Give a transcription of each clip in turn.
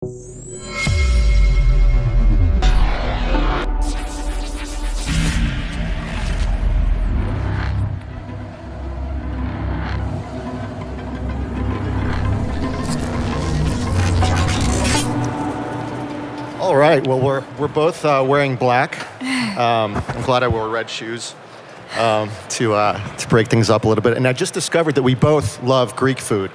All right, well, we're both wearing black. I'm glad I wore red shoes to break things up a little bit. And I just discovered that we both love Greek food.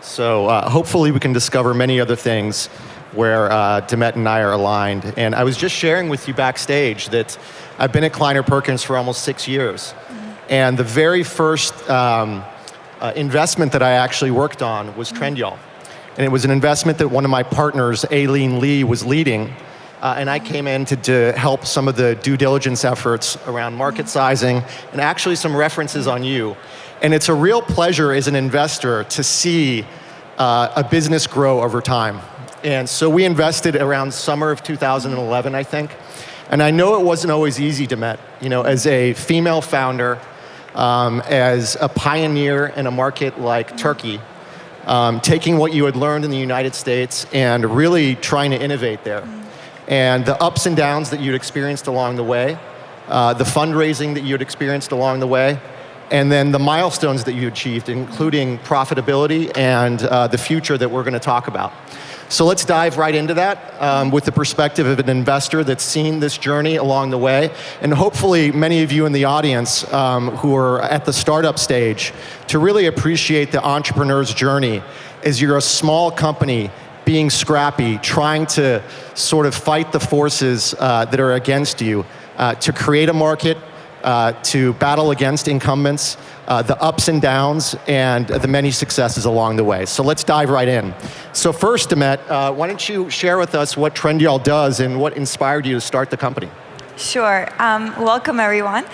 So hopefully we can discover many other things where Demet and I are aligned. And I was just sharing with you backstage that I've been at Kleiner Perkins for almost 6 years. And the very first investment that I actually worked on was Trendyol. And it was an investment that one of my partners, Aileen Lee, was leading. And I came in to help some of the due diligence efforts around market sizing and actually some references on you. And it's a real pleasure as an investor to see a business grow over time. And so we invested around summer of 2011, I think. And I know it wasn't always easy, Demet. You know, as a female founder, as a pioneer in a market like Turkey, taking what you had learned in the United States and really trying to innovate there. And the ups and downs that you'd experienced along the way, the fundraising that you'd experienced along the way, and then the milestones that you achieved, including profitability and the future that we're going to talk about. So let's dive right into that with the perspective of an investor that's seen this journey along the way, and hopefully many of you in the audience who are at the startup stage to really appreciate the entrepreneur's journey as you're a small company being scrappy, trying to sort of fight the forces that are against you, to create a market, to battle against incumbents, the ups and downs, and the many successes along the way. So let's dive right in. So first, Demet, why don't you share with us what Trendyol does and what inspired you to start the company? Sure. Welcome, everyone.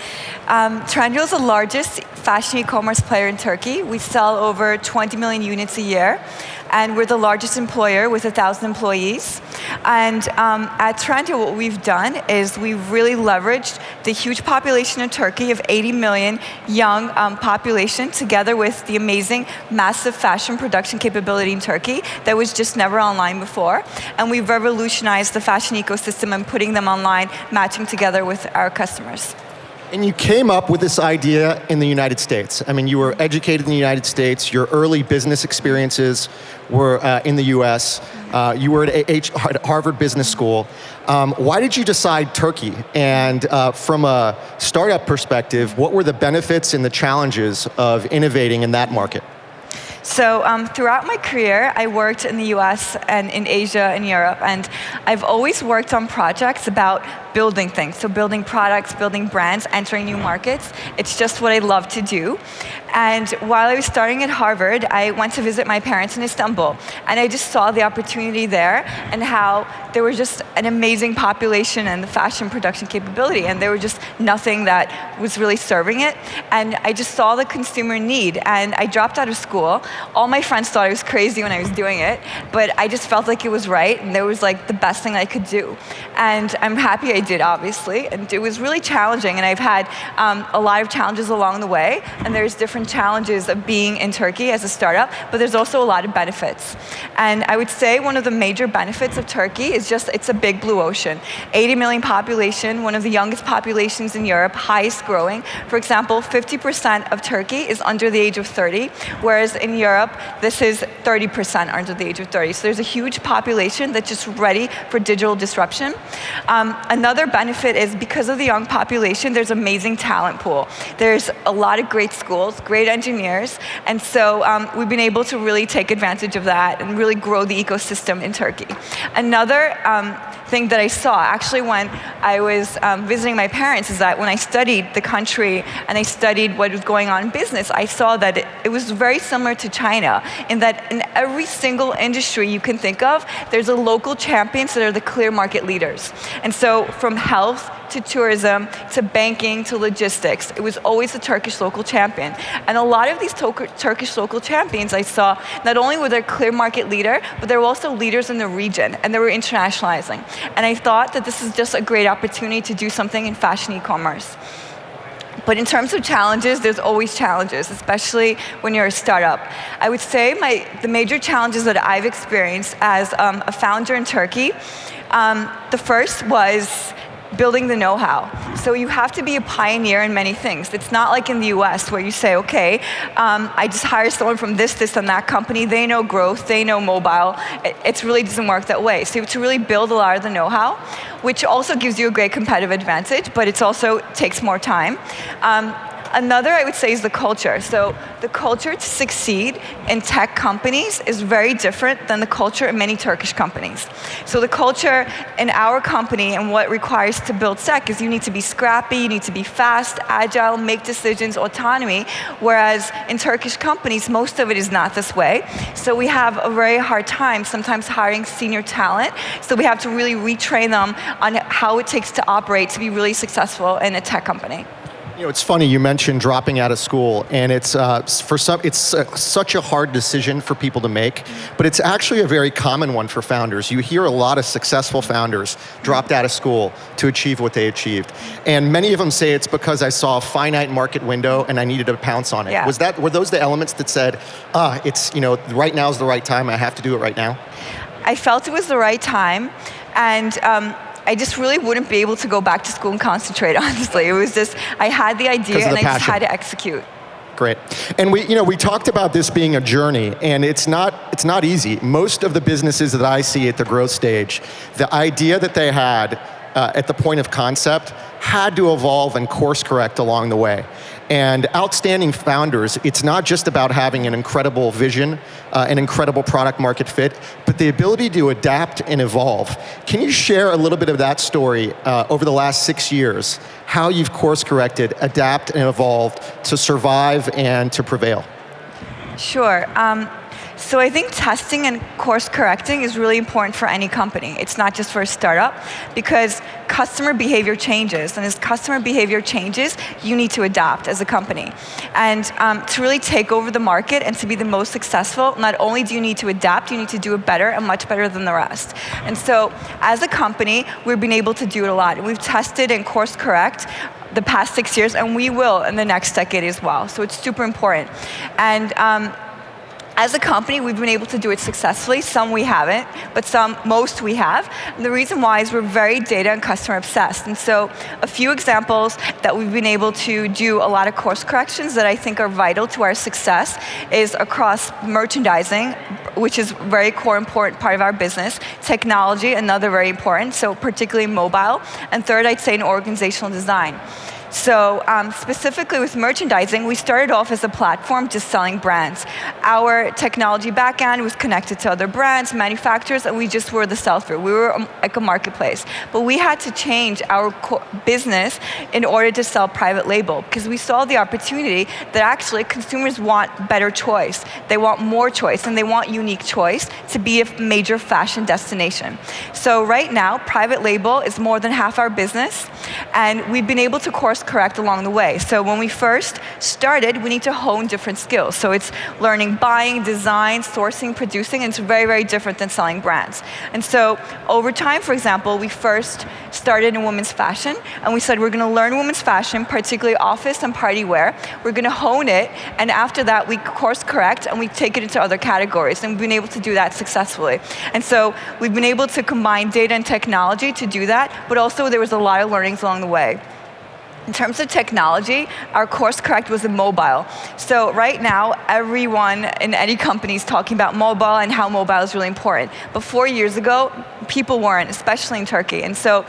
Trendyol is the largest fashion e-commerce player in Turkey. We sell over 20 million units a year, and we're the largest employer with 1,000 employees. And at Trendyol, what we've done is we've really leveraged the huge population of Turkey of 80 million young population together with the amazing, massive fashion production capability in Turkey that was just never online before. And we've revolutionized the fashion ecosystem and putting them online, matching together with our customers. And you came up with this idea in the United States. I mean, you were educated in the United States. Your early business experiences were in the US. You were at Harvard Business School. Why did you decide Turkey? And from a startup perspective, what were the benefits and the challenges of innovating in that market? So throughout my career, I worked in the US and in Asia and Europe, and I've always worked on projects about building things, so building products, building brands, entering new markets. It's just what I love to do. And while I was starting at Harvard, I went to visit my parents in Istanbul, and I just saw the opportunity there and how there was just an amazing population and the fashion production capability, and there was just nothing that was really serving it. And I just saw the consumer need, and I dropped out of school. All my friends thought I was crazy when I was doing it, but I just felt like it was right, and it was like the best thing I could do. And I'm happy I did, obviously, and it was really challenging, and I've had a lot of challenges along the way, and there's different challenges of being in Turkey as a startup, but there's also a lot of benefits. And I would say one of the major benefits of Turkey is just it's a big blue ocean. 80 million population, one of the youngest populations in Europe, highest growing. For example, 50% of Turkey is under the age of 30, whereas in Europe, this is 30% under the age of 30. So there's a huge population that's just ready for digital disruption. Another benefit is because of the young population, there's amazing talent pool. There's a lot of great schools, great engineers, and so we've been able to really take advantage of that and really grow the ecosystem in Turkey. Another thing that I saw actually when I was visiting my parents is that when I studied the country and I studied what was going on in business, I saw that it was very similar to China in that in every single industry you can think of, there's a local champions that are the clear market leaders. And so from health to tourism, to banking, to logistics. It was always a Turkish local champion. And a lot of these Turkish local champions I saw, not only were they a clear market leader, but they were also leaders in the region, and they were internationalizing. And I thought that this is just a great opportunity to do something in fashion e-commerce. But in terms of challenges, there's always challenges, especially when you're a startup. I would say the major challenges that I've experienced as a founder in Turkey, the first was building the know-how. So you have to be a pioneer in many things. It's not like in the US where you say, okay, I just hire someone from this, and that company. They know growth, they know mobile. It really doesn't work that way. So you have to really build a lot of the know-how, which also gives you a great competitive advantage, but it also takes more time. Another, I would say, is the culture. So the culture to succeed in tech companies is very different than the culture in many Turkish companies. So the culture in our company and what it requires to build tech is you need to be scrappy, you need to be fast, agile, make decisions, autonomy, whereas in Turkish companies, most of it is not this way. So we have a very hard time sometimes hiring senior talent, so we have to really retrain them on how it takes to operate to be really successful in a tech company. You know, it's funny, you mentioned dropping out of school, and it's such a hard decision for people to make, but it's actually a very common one for founders. You hear a lot of successful founders dropped out of school to achieve what they achieved. And many of them say it's because I saw a finite market window and I needed to pounce on it. Yeah. Were those the elements that said, it's, right now is the right time, I have to do it right now? I felt it was the right time, and I just really wouldn't be able to go back to school and concentrate, honestly. It was just, I had the idea and I just had to execute. Great. And we talked about this being a journey, and it's not easy. Most of the businesses that I see at the growth stage, the idea that they had at the point of concept had to evolve and course correct along the way. And outstanding founders, it's not just about having an incredible vision, an incredible product market fit, but the ability to adapt and evolve. Can you share a little bit of that story over the last 6 years, how you've course corrected, adapt and evolved to survive and to prevail? Sure. So I think testing and course correcting is really important for any company. It's not just for a startup, because customer behavior changes, and as customer behavior changes, you need to adapt as a company. And to really take over the market and to be the most successful, not only do you need to adapt, you need to do it better and much better than the rest. And so as a company, we've been able to do it a lot. We've tested and course correct the past 6 years, and we will in the next decade as well. So it's super important. And as a company, we've been able to do it successfully. Some we haven't, but most we have. And the reason why is we're very data and customer obsessed. And so a few examples that we've been able to do a lot of course corrections that I think are vital to our success is across merchandising, which is a very core important part of our business. Technology, another very important, so particularly mobile. And third, I'd say in organizational design. So specifically with merchandising, we started off as a platform just selling brands. Our technology backend was connected to other brands, manufacturers, and we just were the sell-through. We were like a marketplace. But we had to change our business in order to sell private label, because we saw the opportunity that actually consumers want better choice. They want more choice, and they want unique choice to be a major fashion destination. So right now, private label is more than half our business, and we've been able to course correct along the way. So when we first started, we need to hone different skills. So it's learning buying, design, sourcing, producing, and it's very, very different than selling brands. And so over time, for example, we first started in women's fashion, and we said we're going to learn women's fashion, particularly office and party wear. We're going to hone it, and after that, we course correct and we take it into other categories, and we've been able to do that successfully. And so we've been able to combine data and technology to do that, but also there was a lot of learnings along the way. In terms of technology, our course correct was in mobile. So right now, everyone in any company is talking about mobile and how mobile is really important. But 4 years ago, people weren't, especially in Turkey. And so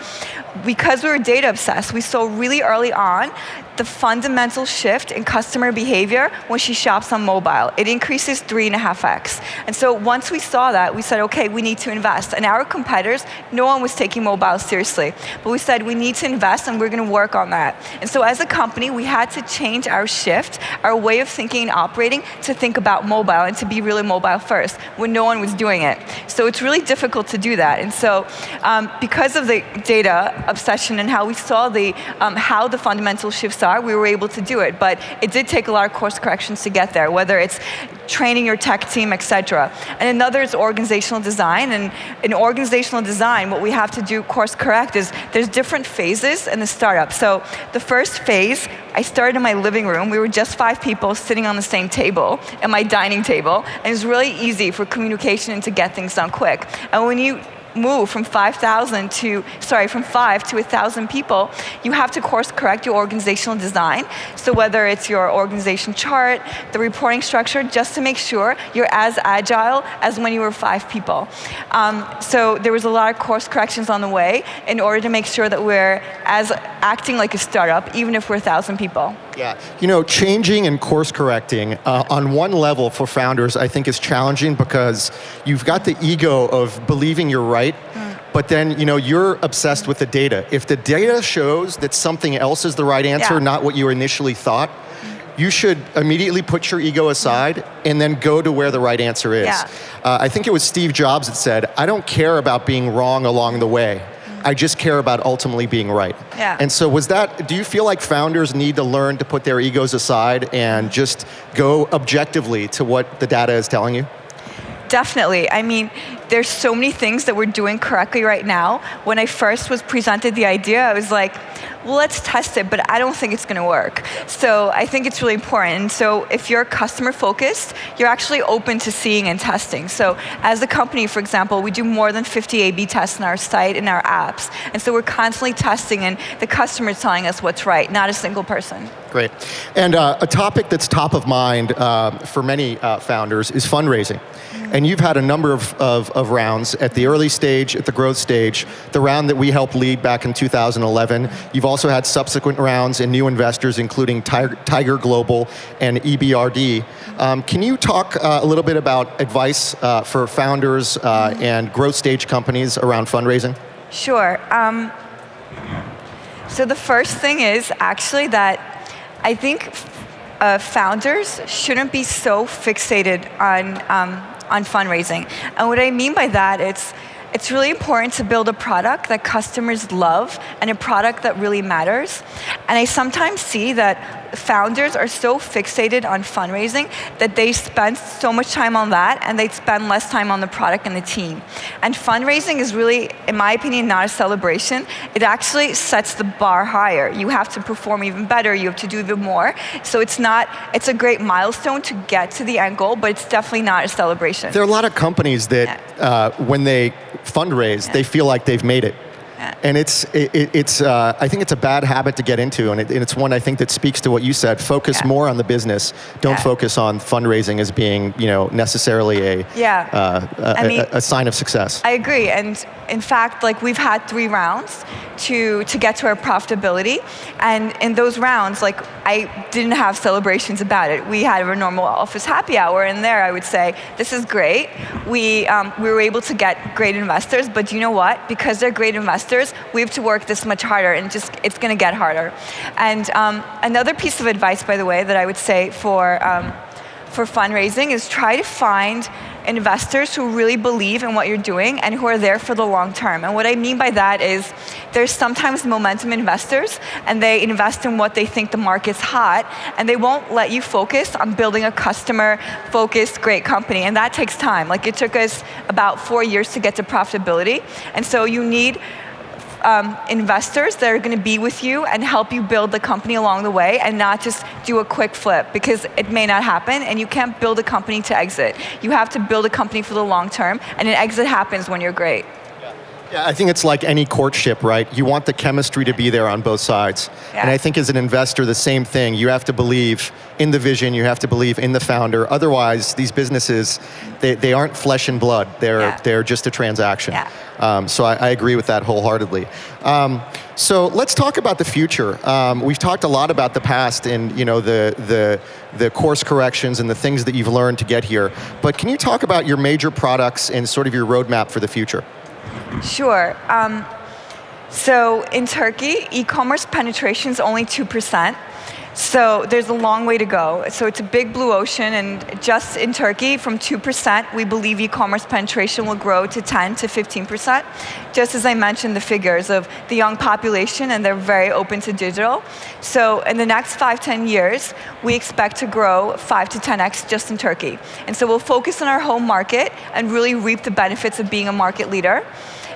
because we were data obsessed, we saw really early on the fundamental shift in customer behavior when she shops on mobile. It increases 3.5x. And so once we saw that, we said, okay, we need to invest. And our competitors, no one was taking mobile seriously. But we said, we need to invest, and we're going to work on that. And so as a company, we had to change our shift, our way of thinking and operating, to think about mobile and to be really mobile first when no one was doing it. So it's really difficult to do that. And so because of the data obsession and how we saw how the fundamental shifts are, we were able to do it. But it did take a lot of course corrections to get there, whether it's training your tech team, etc. And another is organizational design. And in organizational design, what we have to do course correct is there's different phases in the startup. So the first phase, I started in my living room. We were just 5 people sitting on the same table at my dining table. And it was really easy for communication and to get things done quick. And when you move from 5 to 1,000 people, you have to course correct your organizational design. So whether it's your organization chart, the reporting structure, just to make sure you're as agile as when you were 5 people. So there was a lot of course corrections on the way in order to make sure that we're acting like a startup, even if we're 1,000 people. Yeah, changing and course correcting on one level for founders, I think is challenging because you've got the ego of believing you're right, but then you're obsessed with the data. If the data shows that something else is the right answer, not what you initially thought, you should immediately put your ego aside and then go to where the right answer is. Yeah. I think it was Steve Jobs that said, "I don't care about being wrong along the way. I just care about ultimately being right." Yeah. And so do you feel like founders need to learn to put their egos aside and just go objectively to what the data is telling you? Definitely. I mean, there's so many things that we're doing correctly right now. When I first was presented the idea, I was like, well, let's test it, but I don't think it's going to work. So I think it's really important. And so if you're customer focused, you're actually open to seeing and testing. So as a company, for example, we do more than 50 A/B tests on our site and our apps. And so we're constantly testing, and the customer is telling us what's right, not a single person. Great. And a topic that's top of mind for many founders is fundraising. And you've had a number of rounds at the early stage, at the growth stage. The round that we helped lead back in 2011. You've also had subsequent rounds and new investors, including Tiger Global and EBRD. Can you talk a little bit about advice for founders and growth stage companies around fundraising? Sure. So the first thing is actually that I think founders shouldn't be so fixated on fundraising. And what I mean by that, it's really important to build a product that customers love and a product that really matters. And I sometimes see that founders are so fixated on fundraising that they spend so much time on that and they spend less time on the product and the team. And fundraising is really, in my opinion, not a celebration. It actually sets the bar higher. You have to perform even better. You have to do even more. So it's a great milestone to get to the end goal, but it's definitely not a celebration. There are a lot of companies that when they fundraise, they feel like they've made it. And it's I think it's a bad habit to get into, and it's one I think that speaks to what you said. Focus more on the business. Don't focus on fundraising as being necessarily a sign of success. I agree, and in fact, we've had 3 rounds to get to our profitability, and in those rounds, I didn't have celebrations about it. We had a normal office happy hour, and there I would say, this is great. We were able to get great investors, but you know what? Because they're great investors, we have to work this much harder, and it's going to get harder. And another piece of advice, by the way, that I would say for fundraising is try to find investors who really believe in what you're doing and who are there for the long term. And what I mean by that is there's sometimes momentum investors, and they invest in what they think the market's hot, and they won't let you focus on building a customer-focused, great company. And that takes time. It took us about 4 years to get to profitability. And so you need investors that are going to be with you and help you build the company along the way, and not just do a quick flip, because it may not happen, and you can't build a company to exit. You have to build a company for the long term, and an exit happens when you're great. Yeah, I think it's like any courtship, right? You want the chemistry to be there on both sides. Yeah. And I think as an investor, the same thing. You have to believe in the vision. You have to believe in the founder. Otherwise, these businesses, they aren't flesh and blood. They're just a transaction. Yeah. So I agree with that wholeheartedly. So let's talk about the future. We've talked a lot about the past and the course corrections and the things that you've learned to get here. But can you talk about your major products and sort of your roadmap for the future? Sure. So in Turkey, e-commerce penetration is only 2%. So there's a long way to go. So it's a big blue ocean, and just in Turkey, from 2%, we believe e-commerce penetration will grow to 10 to 15%. Just as I mentioned, the figures of the young population, and they're very open to digital. So in the next 5-10 years, we expect to grow 5 to 10x just in Turkey. And so we'll focus on our home market and really reap the benefits of being a market leader.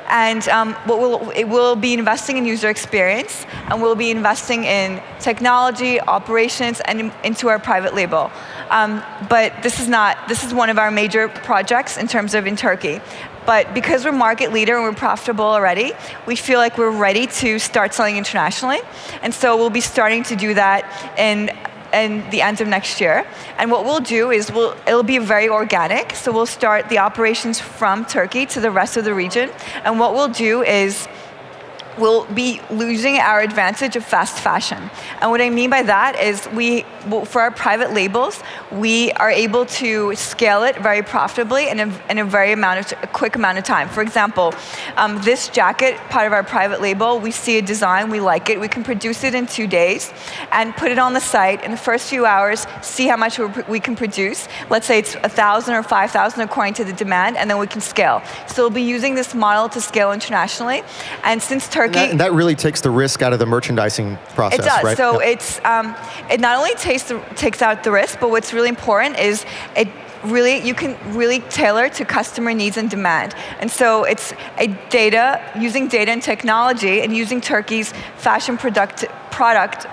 And we'll be investing in user experience, and we'll be investing in technology, operations, and into our private label. But this is one of our major projects in terms of in Turkey. But because we're market leader and we're profitable already, we feel like we're ready to start selling internationally. And so we'll be starting to do that in the end of next year. And what we'll do is it'll be very organic. So we'll start the operations from Turkey to the rest of the region. And what we'll do is we'll be losing our advantage of fast fashion. And what I mean by that is for our private labels, we are able to scale it very profitably in a quick amount of time. For example, this jacket, part of our private label, we see a design, we like it, we can produce it in 2 days and put it on the site in the first few hours, see how much we can produce. Let's say it's 1,000 or 5,000 according to the demand, and then we can scale. So we'll be using this model to scale internationally. And since Turkey, and that really takes the risk out of the merchandising process, it does. Right? So it not only takes out the risk, but what's really important is you can really tailor to customer needs and demand. And so it's using data and technology, and using Turkey's fashion product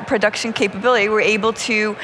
production capability, we're able to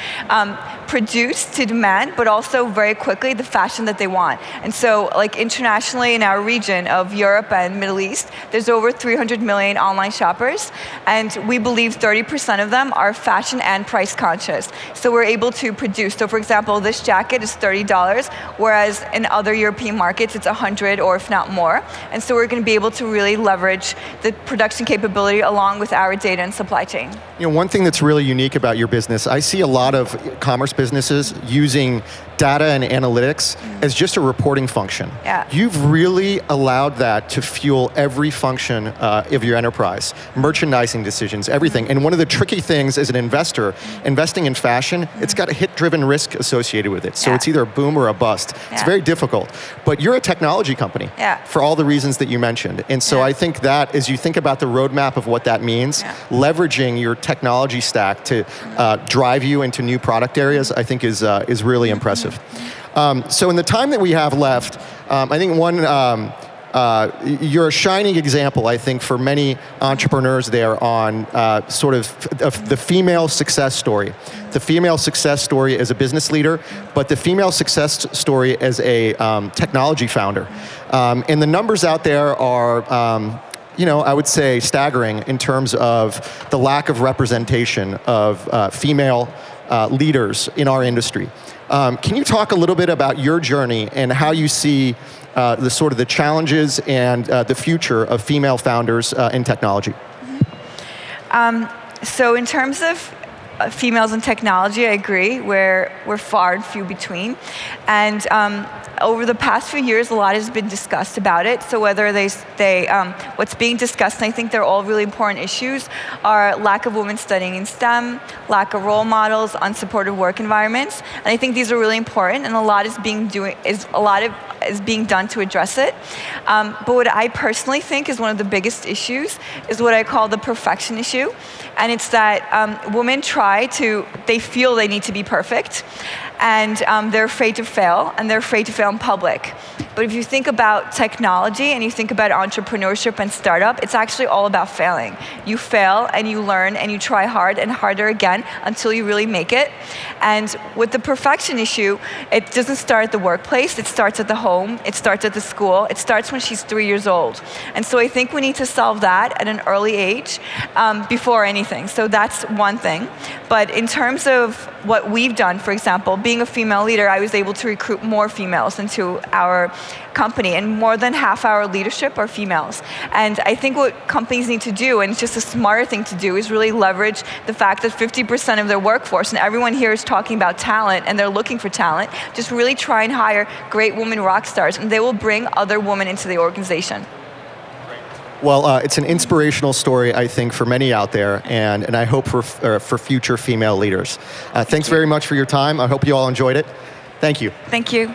produce to demand, but also very quickly the fashion that they want. And so like internationally in our region of Europe and Middle East, there's over 300 million online shoppers, and we believe 30% of them are fashion and price conscious. So we're able to produce. So for example, this jacket is $30, whereas in other European markets it's 100 or if not more. And so we're going to be able to really leverage the production capability along with our data and supply chain. You know, one thing that's really unique about your business, I see a lot of commerce businesses using data and analytics as just a reporting function. Yeah. You've really allowed that to fuel every function of your enterprise, merchandising decisions, everything. And one of the tricky things as an investor, investing in fashion, it's got a hit-driven risk associated with it. So it's either a boom or a bust. It's very difficult. But you're a technology company for all the reasons that you mentioned. And so I think that as you think about the roadmap of what that means, leveraging your technology stack to drive you into new product areas, I think is really impressive. So in the time that we have left, I think you're a shining example, I think, for many entrepreneurs there on sort of the female success story. The female success story as a business leader, but the female success story as a technology founder. And the numbers out there are I would say staggering in terms of the lack of representation of female leaders in our industry. Can you talk a little bit about your journey and how you see the sort of the challenges and the future of female founders in technology? So in terms of females in technology, I agree, we're far and few between. And over the past few years, a lot has been discussed about it. So whether what's being discussed, and I think they're all really important issues, are lack of women studying in STEM, lack of role models, unsupported work environments. And I think these are really important, and a lot is being done to address it. But what I personally think is one of the biggest issues is what I call the perfection issue. And it's that women they feel they need to be perfect, and they're afraid to fail, and they're afraid to fail in public. But if you think about technology and you think about entrepreneurship and startup, it's actually all about failing. You fail and you learn and you try hard and harder again until you really make it. And with the perfection issue, it doesn't start at the workplace, it starts at the home, it starts at the school, it starts when she's 3 years old. And so I think we need to solve that at an early age before anything. So that's one thing. But in terms of what we've done, for example, being a female leader, I was able to recruit more females into our company, and more than half our leadership are females. And I think what companies need to do, and it's just a smarter thing to do, is really leverage the fact that 50% of their workforce, and everyone here is talking about talent and they're looking for talent, just really try and hire great women rock stars, and they will bring other women into the organization. Well, it's an inspirational story, I think, for many out there, and I hope for future female leaders. Thanks very much for your time. I hope you all enjoyed it. Thank you. Thank you.